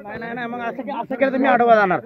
नाही नाही मग असं केलं तर मी आडवा जाणार.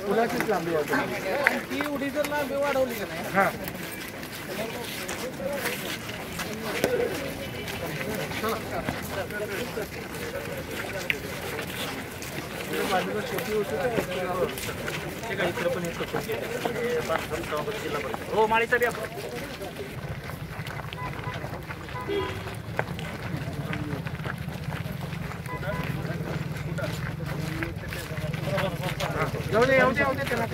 पुलाचीच लांबी ती उडी जर लांबी वाढवली का नाही. हा बाजूला छोटी होती इकडे पण हो माळीचा बी जाऊ दे त्याला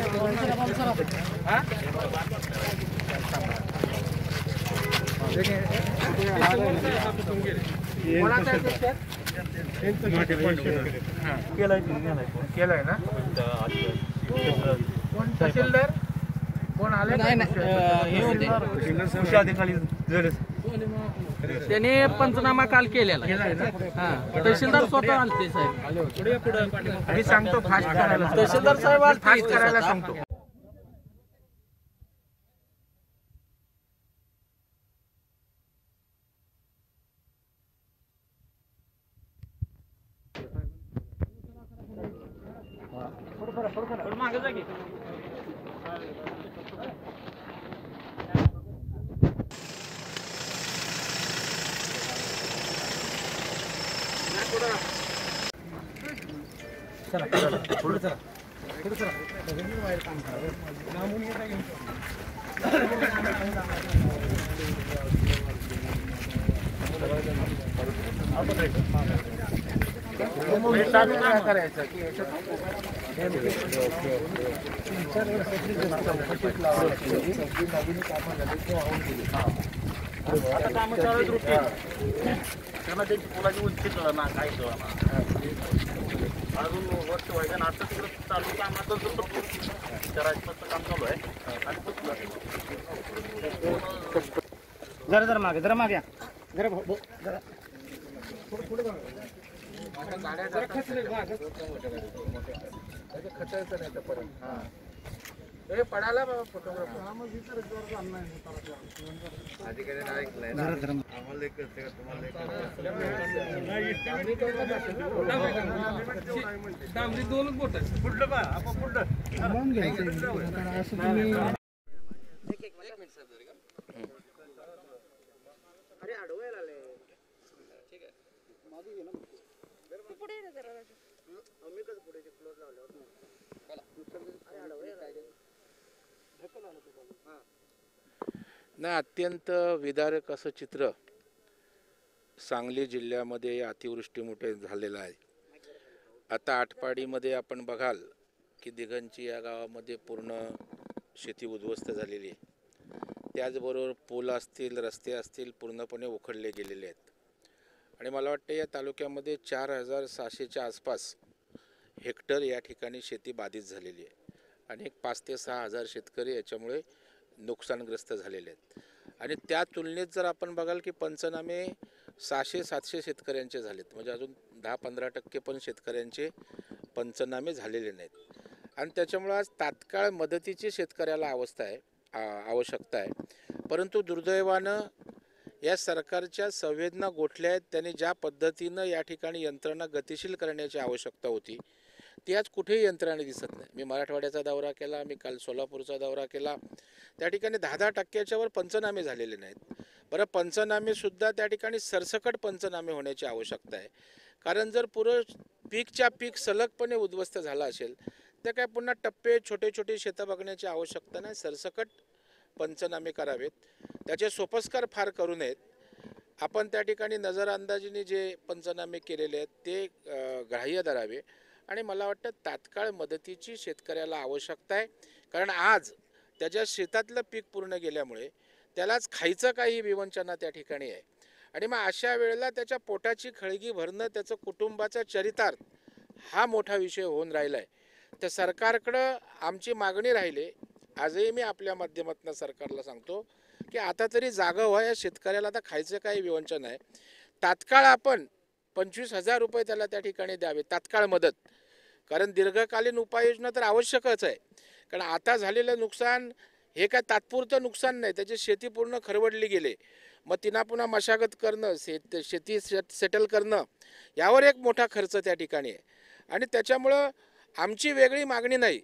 केलंय ना. कोण तहसीलदार कोण आले अधिकारी त्याने पंचनामा काल केलेला. तहसीलदार स्वतः आलते साहेब. मी सांगतो फास्ट करायला. तहसीलदार साहेब फास्ट करायला सांगतो. मागे जा की. चला पुढे चला पुढे चला. बाहेर काम करा. लांबून येता घेऊन करायचं की आता कामं चालू त्यांना त्यांची पुलाची उंची कळलं ना काय कळलं ना. अजून वर्ष व्हायचं ना. आता तिकडं चालू काम आता करायचं काम चालू आहे. जरा मागे जरा जरा पुढे गाड्या खचायचं नाही तर परत. हे पडायला बाबा फोटोग्राफर अधिकारी ऐकलंय आम्हाला डांबरी दोनच बोट पुढलं बा आपण पुढलं अरे अडवायला आले. ठीक आहे माझी घे ना पुढे आम्ही कसं पुढे क्लोज लावल्यावर नाही. अत्यंत विदारक असं चित्र सांगली जिल्ह्यामध्ये अतिवृष्टीमुळे झालेलं आहे. आता आटपाडीमध्ये आपण बघाल की दिघंची या गावामध्ये पूर्ण शेती उद्ध्वस्त झालेली आहे. त्याचबरोबर पूल असतील रस्ते असतील पूर्णपणे उखडले गेलेले आहेत. आणि मला वाटतं या तालुक्यामध्ये 4600च्या आसपास हेक्टर या ठिकाणी शेती बाधित झालेली आहे. आणि 5 ते 6 हजार शेतकरी याच्यामुळे नुकसानग्रस्त झालेले आहेत. आणि त्या तुलनेत जर आपण बघाल की पंचनामे 600-700 शेतकऱ्यांचे झालेत. म्हणजे अजून 10-15% पण शेतकऱ्यांचे पंचनामे झालेले नाहीत. आणि त्याच्यामुळे आज तात्काळ मदतीची शेतकऱ्याला आवश्यकता आहे. परंतु दुर्दैवानं या सरकारच्या संवेदना गोठल्या आहेत. त्यांनी ज्या पद्धतीनं या ठिकाणी यंत्रणा गतिशील करण्याची आवश्यकता होती ती आज कुठेही यंत्रणा दिसत नाही. मी मराठवाड्याचा दौरा केला, मी काल सोलापूरचा दौरा केला. त्या ठिकाणी 10-10% वर पंचनामे झालेले नाहीत. बरं पंचनामेसुद्धा त्या ठिकाणी सरसकट पंचनामे होण्याची आवश्यकता आहे. कारण जर पुरं पीकच्या पीक सलगपणे उद्ध्वस्त झाला असेल तर काय पुन्हा टप्पे छोटे छोटे शेतं बघण्याची आवश्यकता नाही. सरसकट पंचनामे करावेत. त्याचे सोपस्कार फार करू नयेत. आपण त्या ठिकाणी नजरअंदाजीने जे पंचनामे केलेले आहेत ते ग्राह्य धरावे. आणि मला वाटतं तात्काळ मदतीची शेतकऱ्याला आवश्यकता आहे. कारण आज त्याच्या शेतातलं पीक पूर्ण गेल्यामुळे त्यालाच खायचं काही विवंचना त्या ठिकाणी आहे. आणि मग अशा वेळेला त्याच्या पोटाची खळगी भरणं, त्याचं कुटुंबाचा चरितार्थ हा मोठा विषय होऊन राहिला आहे. तर सरकारकडं आमची मागणी राहिली. आजही मी आपल्या माध्यमातून सरकारला सांगतो की आता तरी जागा व्हा, या शेतकऱ्याला आता खायचं काही विवंचन आहे. तात्काळ आपण 25,000 रुपये त्याला त्या ठिकाणी द्यावे, तात्काळ मदत. कारण दीर्घकालीन उपाययोजना तर आवश्यकच आहे. कारण आता झालेलं नुकसान हे काय तात्पुरतं नुकसान नाही, त्याची शेती पूर्ण खरवडली गेले. मग तिना पुन्हा मशागत करणं, शेती सेटल करणं, यावर एक मोठा खर्च त्या ठिकाणी आहे. आणि त्याच्यामुळं आमची वेगळी मागणी नाही.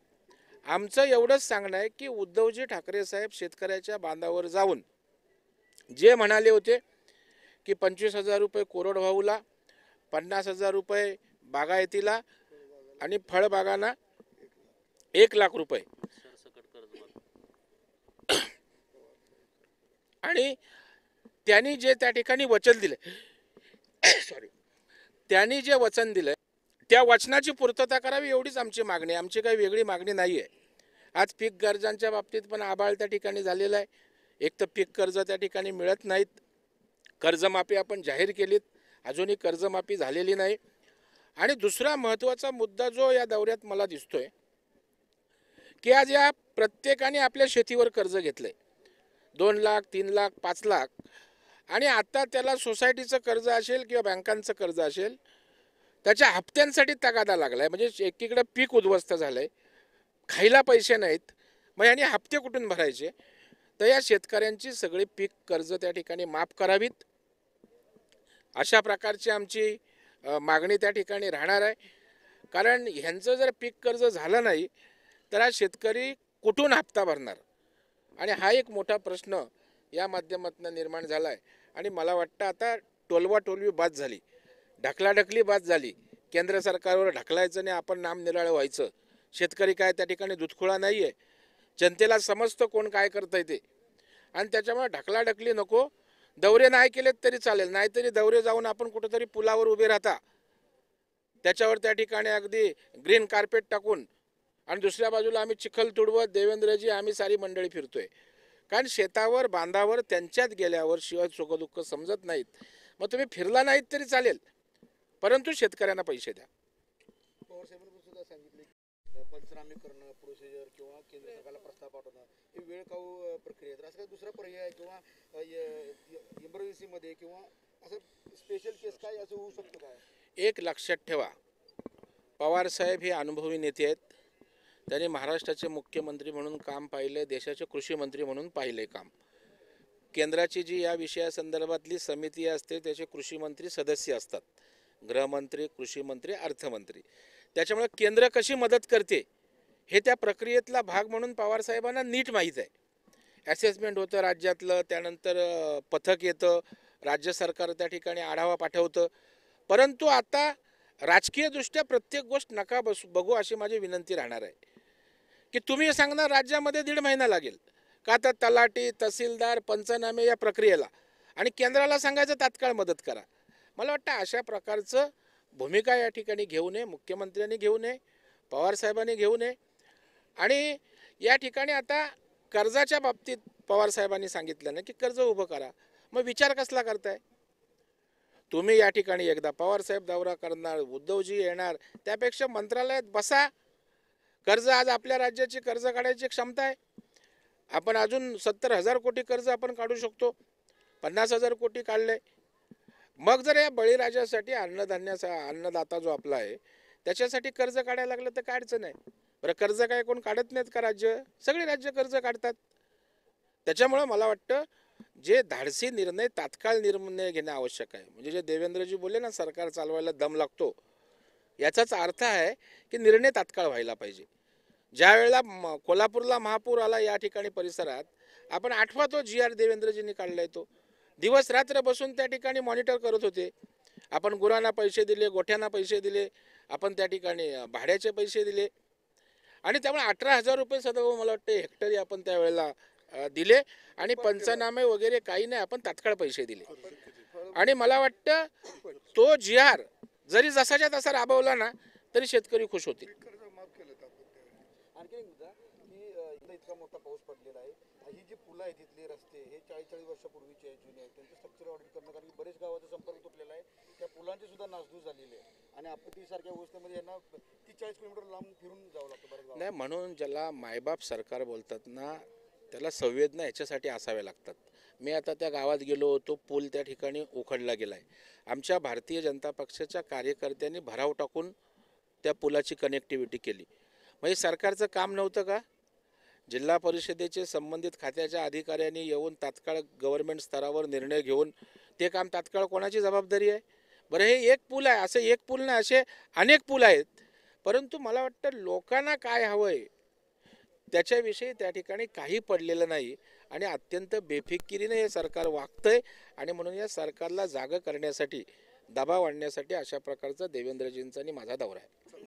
आमचं एवढंच सांगणं आहे की उद्धवजी ठाकरे साहेब शेतकऱ्याच्या बांधावर जाऊन जे म्हणाले होते की 25,000 रुपये कोरडवाहूला, 50,000 रुपये बागायतीला आणि फळबागांना 1,00,000 रुपये, आणि त्यांनी जे त्या ठिकाणी वचन दिले त्यांनी जे वचन दिलं त्या वचनाची पूर्तता करावी, एवढीच आमची मागणी आहे. आमची काही वेगळी मागणी नाही आहे. आज पीक कर्जांच्या बाबतीत पण आबाळ त्या ठिकाणी झालेलं आहे. एक तर पीक कर्ज त्या ठिकाणी मिळत नाहीत. कर्जमाफी आपण जाहीर केलीत, अजूनही कर्जमाफी झालेली नाही. आणि दुसरा महत्त्वाचा मुद्दा जो या दौऱ्यात मला दिसतोय की आज या प्रत्येकाने आपल्या शेतीवर कर्ज घेतलंय, 2 लाख, 3 लाख, 5 लाख. आणि आता त्याला सोसायटीचं कर्ज असेल किंवा बँकांचं कर्ज असेल, त्याच्या हप्त्यांसाठी तगादा लागलाय. म्हणजे एकीकडे पीक उद्ध्वस्त झालंय, खायला पैसे नाहीत, मग यांनी हप्ते कुठून भरायचे? तर या शेतकऱ्यांची सगळी पीक कर्ज त्या ठिकाणी माफ करावीत, अशा प्रकारची आमची मागणी त्या ठिकाणी राहणार आहे. कारण ह्यांचं जर पीक कर्ज झालं नाही तर हा शेतकरी कुठून हप्ता भरणार? आणि हा एक मोठा प्रश्न या माध्यमातून निर्माण झाला आहे. आणि मला वाटतं आता टोलवाटोलवी बाद झाली, ढकलाढकली बाद झाली. केंद्र सरकारवर ढकलायचं नाही, आपण नामनिराळं व्हायचं. शेतकरी काय त्या ठिकाणी दुधखोळा नाही आहे, जनतेला समजतं कोण काय करतंय ते. आणि त्याच्यामुळे ढकलाढकली नको. दौरे नाही केलेत तरी चालेल, नाहीतरी दौरे जाऊन आपण कुठंतरी पुलावर उभे राहता, त्याच्यावर त्या ठिकाणी अगदी ग्रीन कार्पेट टाकून, आणि दुसऱ्या बाजूला आम्ही चिखल तुडवत, देवेंद्रजी, आम्ही सारी मंडळी फिरतोय. कारण शेतावर बांधावर त्यांच्यात गेल्यावर शिवाय सुखदुःख समजत नाहीत. मग तुम्ही फिरला नाहीत तरी चालेल, परंतु शेतकऱ्यांना पैसे द्या. पवार साहेबांनी सुद्धा सांगितले पंचनामे करणं, प्रोसिजर किंवा केंद्र सरकारला प्रस्ताव पाठवणं ही वेळखाऊ प्रक्रिया आहे. तर असं काही दुसरा पर्याय किंवा इमर्जन्सीमध्ये किंवा असं स्पेशल केस काय असं होऊ शकतं काय? एक लक्षात ठेवा, पवार साहेब हे अनुभवी नेते आहेत. त्यांनी महाराष्ट्राचे मुख्यमंत्री म्हणून काम पाहिलं, देशाचे कृषी मंत्री म्हणून पाहिलं काम. केंद्राची जी या विषयासंदर्भातली समिती असते त्याचे कृषी मंत्री सदस्य असतात, गृहमंत्री, कृषी मंत्री, अर्थमंत्री. त्याच्यामुळे केंद्र कशी मदत करते हे त्या प्रक्रियेतला भाग म्हणून पवार साहेबांना नीट माहीत आहे. ॲसेसमेंट होतं राज्यातलं, त्यानंतर पथक येतं, राज्य सरकार त्या ठिकाणी आढावा पाठवतं. परंतु आता राजकीयदृष्ट्या प्रत्येक गोष्ट नका बघू अशी माझी विनंती राहणार आहे की तुम्ही सांगणार राज्यामध्ये 1.5 महिना लागेल का, तर तलाठी, तहसीलदार, पंचनामे या प्रक्रियेला, आणि केंद्राला सांगायचं तात्काळ मदत करा. मला वाटतं अशा प्रकारचं भूमिका या ठिकाणी घेऊ नये, मुख्यमंत्र्यांनी घेऊ नये, पवारसाहेबांनी घेऊ नये. आणि या ठिकाणी आता कर्जाच्या बाबतीत पवारसाहेबांनी सांगितलं ना की कर्ज उभं करा. मग विचार कसला करताय तुम्ही? या ठिकाणी एकदा पवारसाहेब दौरा करणार, उद्धवजी येणार, त्यापेक्षा मंत्रालयात बसा. कर्ज आज आपल्या राज्याची कर्ज काढायची क्षमता आहे. आपण अजून 70,000 कोटी कर्ज आपण काढू शकतो, 50,000 कोटी काढले. मग जर या बळीराजासाठी अन्नदाता जो आपला आहे त्याच्यासाठी कर्ज काढायला लागलं तर काय अडचण आहे? बरं, कर्ज काय कोण काढत नाहीत का? राज्य, सगळे राज्य कर्ज काढतात. त्याच्यामुळं मला वाटतं जे धाडसी निर्णय, तात्काळ निर्णय घेणं आवश्यक आहे. म्हणजे जे देवेंद्रजी बोलले ना, सरकार चालवायला दम लागतो, याचाच अर्थ आहे की निर्णय तात्काळ व्हायला पाहिजे. ज्या वेळेला कोल्हापूरला महापूर आला या ठिकाणी परिसरात, आपण आठवा तो GR देवेंद्रजींनी काढलाय, तो दिवस रात्र बसून त्या ठिकाणी मॉनिटर करत होते. आपण गुरांना पैसे दिले, गोठ्यांना पैसे दिले, आपण त्या ठिकाणी भाड्याचे पैसे दिले, आणि त्यामुळे 18,000 रुपये सदैव मला वाटतं हेक्टरी आपण त्यावेळेला दिले. आणि पंचनामे वगैरे काही नाही, आपण तात्काळ पैसे दिले. आणि मला वाटतं तो GR जरी जसाच्या तसा राबवला ना तरी शेतकरी खुश होतील. आणखी एक मुद्दा की इथं इतका मोठा पाऊस पडलेला आहे, ही जी पुलं आहेत तिथले रस्ते हे 40-40 वर्षापूर्वीचे आहेत, जुने आहेत, त्यांचं स्ट्रक्चर ऑडिट करणं, कारण की बरेच गावाचा संपर्क तुटलेला आहे, त्या पुलांची सुद्धा नासधूस झालेली आहे आणि आपत्तीसारख्या अवस्थेमध्ये यांना 30-40 किलोमीटर लांब फिरून जावं लागतं बरेच गावात. नाही, म्हणून ज्याला मायबाप सरकार बोलतात ना, त्याला संवेदना याच्यासाठी असाव्या लागतात. मी आता त्या गावात गेलो, तो पूल त्या ठिकाणी उखडला गेला आहे. आमच्या भारतीय जनता पक्षाच्या कार्यकर्त्यांनी भराव टाकून त्या पुलाची कनेक्टिव्हिटी केली. म्हणजे सरकारचं काम नव्हतं का? जिल्हा परिषदेचे संबंधित खात्याच्या अधिकाऱ्यांनी येऊन तात्काळ गव्हर्नमेंट स्तरावर निर्णय घेऊन ते काम तात्काळ कोणाची जबाबदारी आहे? बरं, हे एक पूल आहे, असं एक पूल नाही, असे अनेक पूल आहेत. परंतु मला वाटतं लोकांना काय हवं आहे त्याच्याविषयी त्या ठिकाणी काही पडलेलं नाही आणि अत्यंत बेफिकिरीने हे सरकार वागतंय आणि म्हणून या सरकारला जागं करण्यासाठी, दबाव आणण्यासाठी अशा प्रकारचा देवेंद्रजींचा आणि माझा दौरा आहे.